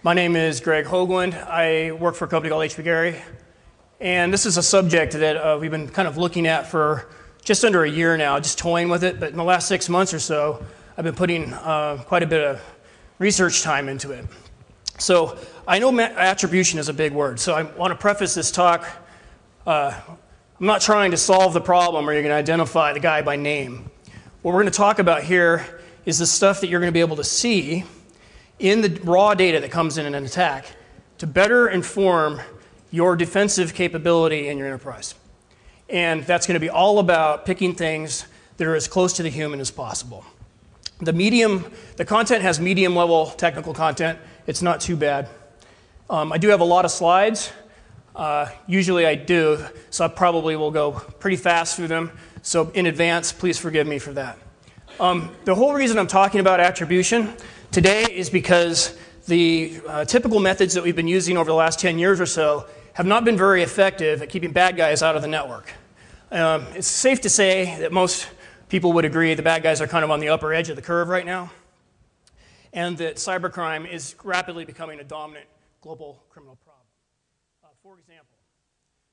My name is Greg Hoglund. I work for a company called HP Gary. And this is a subject that we've been kind of looking at for just under a year now, just toying with it. But in the last 6 months or so, I've been putting quite a bit of research time into it. So I know attribution is a big word. So I want to preface this talk. I'm not trying to solve the problem or you're going to identify the guy by name. What we're going to talk about here is the stuff that you're going to be able to see in the raw data that comes in an attack to better inform your defensive capability in your enterprise. And that's going to be all about picking things that are as close to the human as possible. The content has medium level technical content. It's not too bad. I do have a lot of slides. Usually I do, so I probably will go pretty fast through them. So in advance, please forgive me for that. The whole reason I'm talking about attribution today is because the typical methods that we've been using over the last 10 years or so have not been very effective at keeping bad guys out of the network. It's safe to say that most people would agree the bad guys are kind of on the upper edge of the curve right now, and that cybercrime is rapidly becoming a dominant global criminal problem. For example,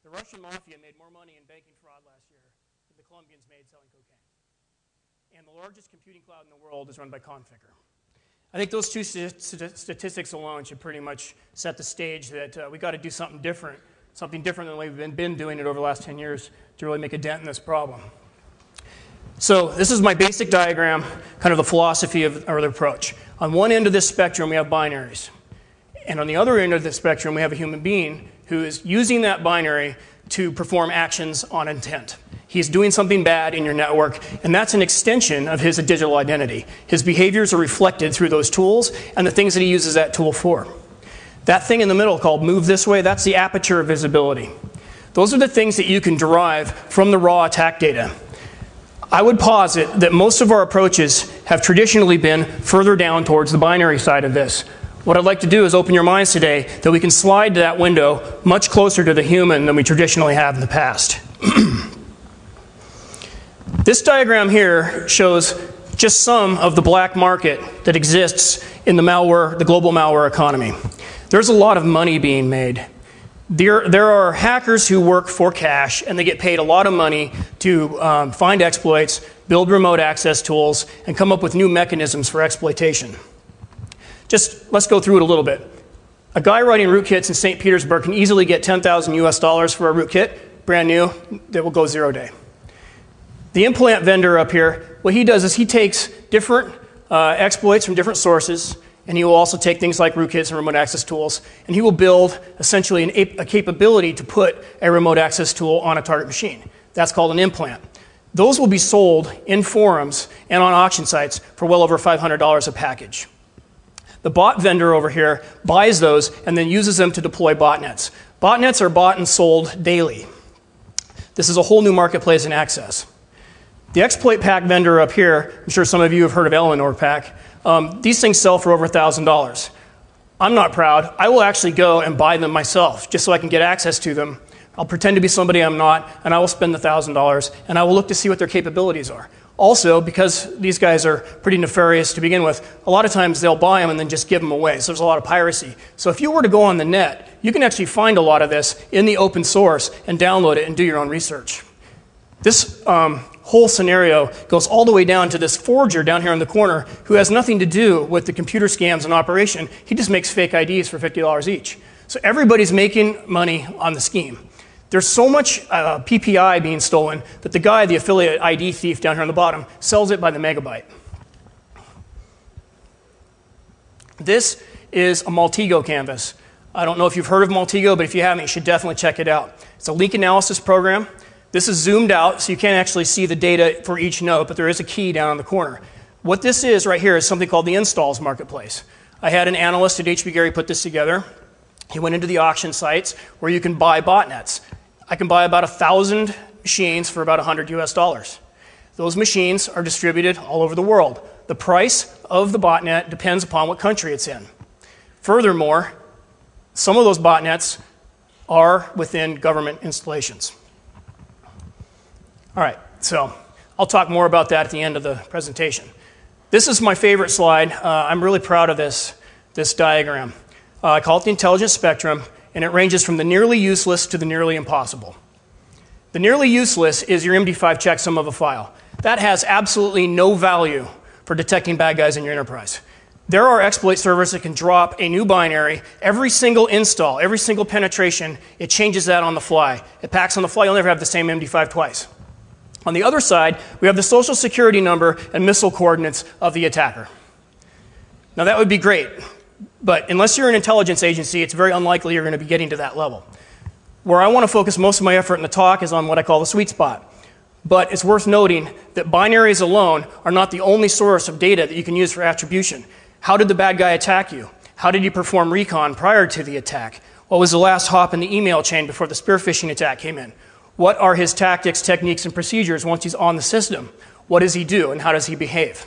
the Russian mafia made more money in banking fraud last year than the Colombians made selling cocaine. And the largest computing cloud in the world is run by Conficker. I think those two statistics alone should pretty much set the stage that we got to do something different than the way we've been doing it over the last 10 years to really make a dent in this problem. So this is my basic diagram, kind of the philosophy or the approach. On one end of this spectrum, we have binaries. And on the other end of the spectrum, we have a human being who is using that binary to perform actions on intent. He's doing something bad in your network, and that's an extension of his digital identity. His behaviors are reflected through those tools and the things that he uses that tool for. That thing in the middle called move this way, that's the aperture of visibility. Those are the things that you can derive from the raw attack data. I would posit that most of our approaches have traditionally been further down towards the binary side of this. What I'd like to do is open your minds today that we can slide that window much closer to the human than we traditionally have in the past. This diagram here shows just some of the black market that exists in the global malware economy. There's a lot of money being made. There are hackers who work for cash, and they get paid a lot of money to find exploits, build remote access tools, and come up with new mechanisms for exploitation. Let's go through it a little bit. A guy writing rootkits in St. Petersburg can easily get $10,000 US for a rootkit, brand new, that will go 0 day. The implant vendor up here, what he does is he takes different exploits from different sources, and he will also take things like rootkits and remote access tools, and he will build essentially a capability to put a remote access tool on a target machine. That's called an implant. Those will be sold in forums and on auction sites for well over $500 a package. The bot vendor over here buys those and then uses them to deploy botnets. Botnets are bought and sold daily. This is a whole new marketplace in access. The exploit pack vendor up here, I'm sure some of you have heard of Eleanor Pack. These things sell for over $1,000. I'm not proud. I will actually go and buy them myself just so I can get access to them. I'll pretend to be somebody I'm not, and I will spend the $1,000, and I will look to see what their capabilities are. Also, because these guys are pretty nefarious to begin with, a lot of times they'll buy them and then just give them away. So there's a lot of piracy. So if you were to go on the net, you can actually find a lot of this in the open source and download it and do your own research. This whole scenario goes all the way down to this forger down here in the corner who has nothing to do with the computer scams in operation. He just makes fake IDs for $50 each. So everybody's making money on the scheme. There's so much PPI being stolen that the guy, the affiliate ID thief down here on the bottom, sells it by the megabyte. This is a Maltego canvas. I don't know if you've heard of Maltego, but if you haven't, you should definitely check it out. It's a leak analysis program. This is zoomed out, so you can't actually see the data for each node, but there is a key down in the corner. What this is right here is something called the installs marketplace. I had an analyst at HP Gary put this together. He went into the auction sites where you can buy botnets. I can buy about 1,000 machines for about $100 US. Those machines are distributed all over the world. The price of the botnet depends upon what country it's in. Furthermore, some of those botnets are within government installations. All right, so I'll talk more about that at the end of the presentation. This is my favorite slide. I'm really proud of this diagram. I call it the intelligence spectrum, and it ranges from the nearly useless to the nearly impossible. The nearly useless is your MD5 checksum of a file. That has absolutely no value for detecting bad guys in your enterprise. There are exploit servers that can drop a new binary every single install, every single penetration. It changes that on the fly. It packs on the fly. You'll never have the same MD5 twice. On the other side, we have the social security number and missile coordinates of the attacker. Now that would be great, but unless you're an intelligence agency, it's very unlikely you're going to be getting to that level. Where I want to focus most of my effort in the talk is on what I call the sweet spot. But it's worth noting that binaries alone are not the only source of data that you can use for attribution. How did the bad guy attack you? How did he perform recon prior to the attack? What was the last hop in the email chain before the spear phishing attack came in? What are his tactics, techniques, and procedures once he's on the system? What does he do and how does he behave?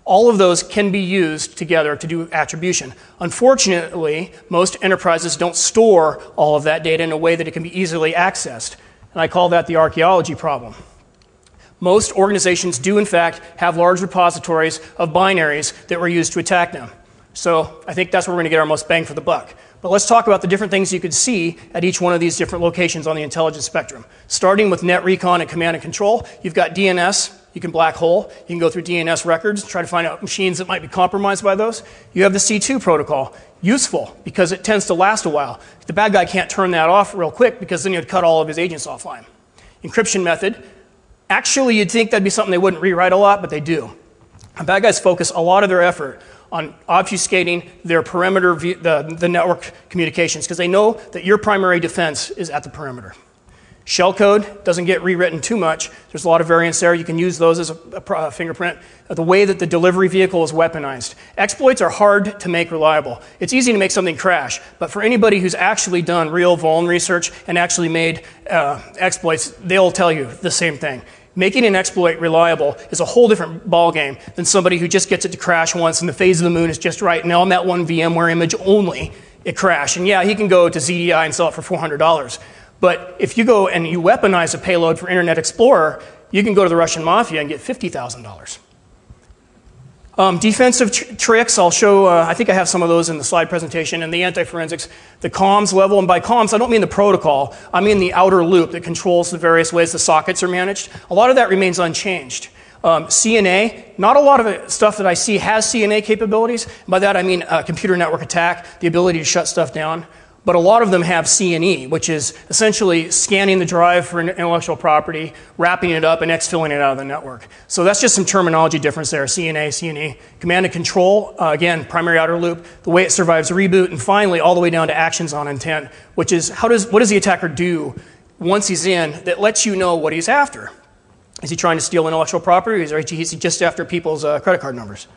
All of those can be used together to do attribution. Unfortunately, most enterprises don't store all of that data in a way that it can be easily accessed. And I call that the archaeology problem. Most organizations do, in fact, have large repositories of binaries that were used to attack them. So I think that's where we're going to get our most bang for the buck. But let's talk about the different things you could see at each one of these different locations on the intelligence spectrum. Starting with net recon and command and control, you've got DNS. You can black hole. You can go through DNS records, try to find out machines that might be compromised by those. You have the C2 protocol. Useful because it tends to last a while. The bad guy can't turn that off real quick because then you'd cut all of his agents offline. Encryption method. Actually, you'd think that'd be something they wouldn't rewrite a lot, but they do. And bad guys focus a lot of their effort on obfuscating their perimeter, the network communications, because they know that your primary defense is at the perimeter. Shellcode doesn't get rewritten too much. There's a lot of variants there. You can use those as a fingerprint. The way that the delivery vehicle is weaponized. Exploits are hard to make reliable. It's easy to make something crash, but for anybody who's actually done real vuln research and actually made exploits, they'll tell you the same thing. Making an exploit reliable is a whole different ballgame than somebody who just gets it to crash once and the phase of the moon is just right. Now on that one VMware image only, it crashed. And yeah, he can go to ZDI and sell it for $400. But if you go and you weaponize a payload for Internet Explorer, you can go to the Russian mafia and get $50,000. Defensive tricks, I'll show, I think I have some of those in the slide presentation, and the anti-forensics, the comms level, and by comms I don't mean the protocol, I mean the outer loop that controls the various ways the sockets are managed. A lot of that remains unchanged. CNA, not a lot of the stuff that I see has CNA capabilities. By that I mean computer network attack, the ability to shut stuff down. But a lot of them have C&E, which is essentially scanning the drive for intellectual property, wrapping it up, and exfilling it out of the network. So that's just some terminology difference there, CNA, C&E. Command and control, again, primary outer loop, the way it survives reboot, and finally all the way down to actions on intent, which is what does the attacker do once he's in that lets you know what he's after? Is he trying to steal intellectual property, or is he just after people's credit card numbers?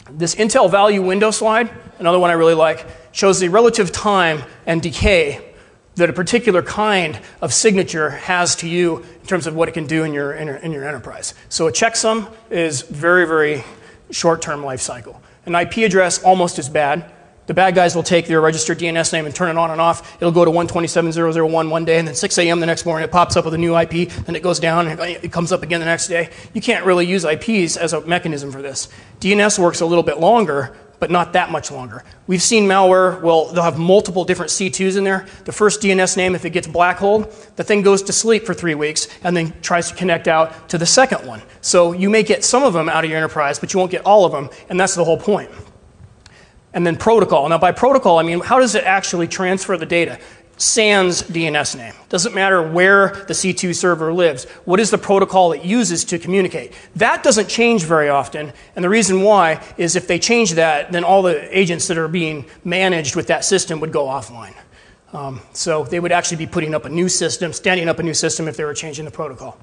This Intel value window slide, another one I really like, shows the relative time and decay that a particular kind of signature has to you in terms of what it can do in your enterprise. So a checksum is very, very short-term life cycle. An IP address, almost as bad. The bad guys will take their registered DNS name and turn it on and off. It'll go to 127.0.0.1 one day, and then 6 a.m. the next morning it pops up with a new IP, then it goes down, and it comes up again the next day. You can't really use IPs as a mechanism for this. DNS works a little bit longer, but not that much longer. We've seen malware, well, they'll have multiple different C2s in there. The first DNS name, if it gets black holed, the thing goes to sleep for 3 weeks and then tries to connect out to the second one. So you may get some of them out of your enterprise, but you won't get all of them, and that's the whole point. And then protocol. Now by protocol, I mean, how does it actually transfer the data? Sans DNS name. Doesn't matter where the C2 server lives. What is the protocol it uses to communicate? That doesn't change very often, and the reason why is if they change that, then all the agents that are being managed with that system would go offline. So they would actually be putting up a new system, standing up a new system if they were changing the protocol.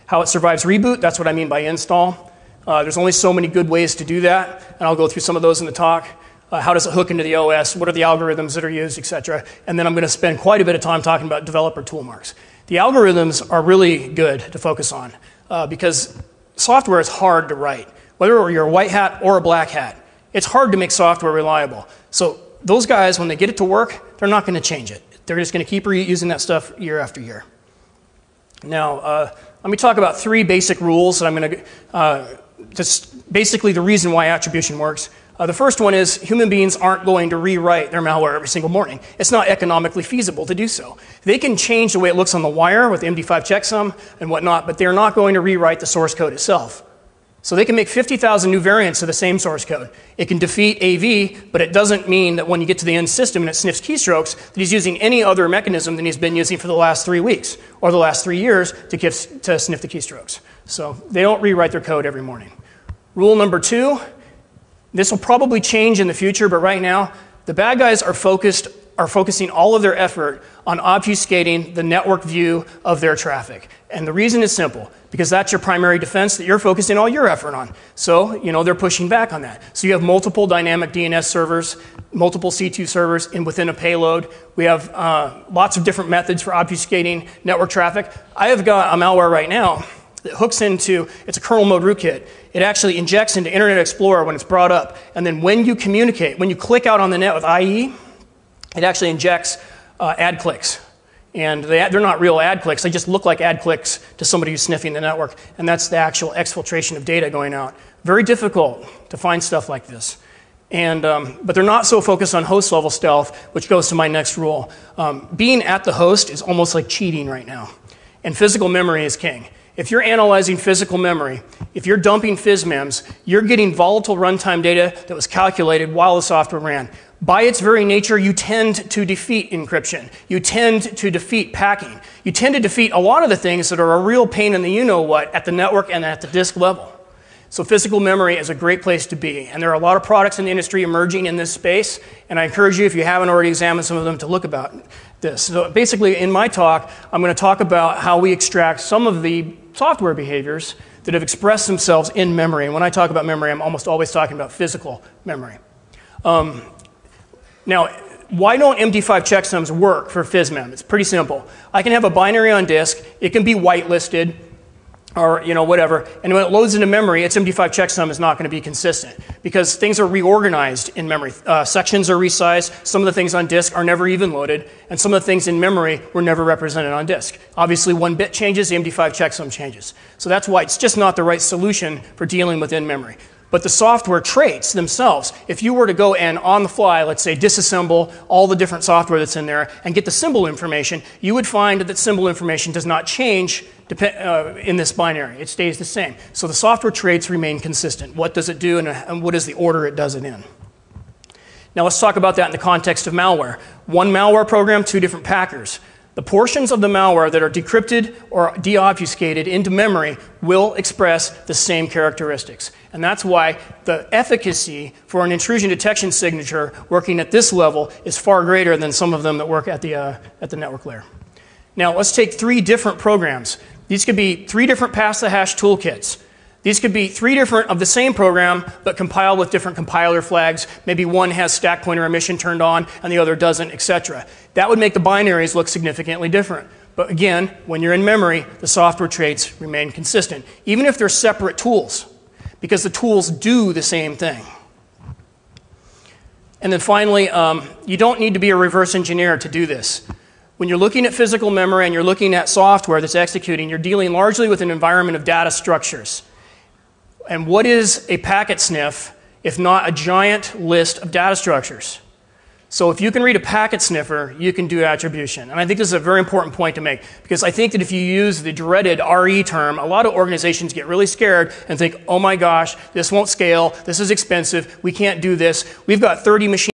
How it survives reboot, that's what I mean by install. There's only so many good ways to do that, and I'll go through some of those in the talk. How does it hook into the OS? What are the algorithms that are used, et cetera? And then I'm going to spend quite a bit of time talking about developer tool marks. The algorithms are really good to focus on because software is hard to write. Whether you're a white hat or a black hat, it's hard to make software reliable. So those guys, when they get it to work, they're not going to change it. They're just going to keep reusing that stuff year after year. Now, let me talk about 3 basic rules that I'm going to just basically the reason why attribution works. The first one is human beings aren't going to rewrite their malware every single morning. It's not economically feasible to do so. They can change the way it looks on the wire with the MD5 checksum and whatnot, but they're not going to rewrite the source code itself. So they can make 50,000 new variants of the same source code. It can defeat AV, but it doesn't mean that when you get to the end system and it sniffs keystrokes, that he's using any other mechanism than he's been using for the last 3 weeks or the last 3 years to sniff the keystrokes. So they don't rewrite their code every morning. Rule number 2, this will probably change in the future, but right now, the bad guys are focusing all of their effort on obfuscating the network view of their traffic. And the reason is simple, because that's your primary defense that you're focusing all your effort on. So, they're pushing back on that. So you have multiple dynamic DNS servers, multiple C2 servers within a payload. We have lots of different methods for obfuscating network traffic. I have got a malware right now that hooks into, it's a kernel mode rootkit. It actually injects into Internet Explorer when it's brought up. And then when you communicate, when you click out on the net with IE, it actually injects ad clicks. And they're not real ad clicks. They just look like ad clicks to somebody who's sniffing the network. And that's the actual exfiltration of data going out. Very difficult to find stuff like this. And, but they're not so focused on host level stealth, which goes to my next rule. Being at the host is almost like cheating right now. And physical memory is king. If you're analyzing physical memory, if you're dumping physmems, you're getting volatile runtime data that was calculated while the software ran. By its very nature, you tend to defeat encryption. You tend to defeat packing. You tend to defeat a lot of the things that are a real pain in the you-know-what at the network and at the disk level. So physical memory is a great place to be. And there are a lot of products in the industry emerging in this space. And I encourage you, if you haven't already examined some of them, to look about this. So basically, in my talk, I'm going to talk about how we extract some of the software behaviors that have expressed themselves in memory. And when I talk about memory, I'm almost always talking about physical memory. Now, why don't MD5 checksums work for physmem? It's pretty simple. I can have a binary on disk. It can be whitelisted or whatever. And when it loads into memory, its MD5 checksum is not going to be consistent because things are reorganized in memory. Sections are resized. Some of the things on disk are never even loaded. And some of the things in memory were never represented on disk. Obviously, one bit changes, the MD5 checksum changes. So that's why it's just not the right solution for dealing with in-memory. But the software traits themselves, if you were to go and on the fly, let's say, disassemble all the different software that's in there and get the symbol information, you would find that symbol information does not change in this binary. It stays the same. So the software traits remain consistent. What does it do and what is the order it does it in? Now let's talk about that in the context of malware. One malware program, 2 different packers. The portions of the malware that are decrypted or deobfuscated into memory will express the same characteristics. And that's why the efficacy for an intrusion detection signature working at this level is far greater than some of them that work at the network layer. Now let's take 3 different programs. These could be 3 different pass-the-hash toolkits. These could be 3 different of the same program, but compiled with different compiler flags. Maybe one has stack pointer emission turned on and the other doesn't, etc. That would make the binaries look significantly different. But again, when you're in memory, the software traits remain consistent, even if they're separate tools, because the tools do the same thing. And then finally, you don't need to be a reverse engineer to do this. When you're looking at physical memory and you're looking at software that's executing, you're dealing largely with an environment of data structures. And what is a packet sniff if not a giant list of data structures? So if you can read a packet sniffer, you can do attribution. And I think this is a very important point to make, because I think that if you use the dreaded RE term, a lot of organizations get really scared and think, oh my gosh, this won't scale, this is expensive, we can't do this. We've got 30 machines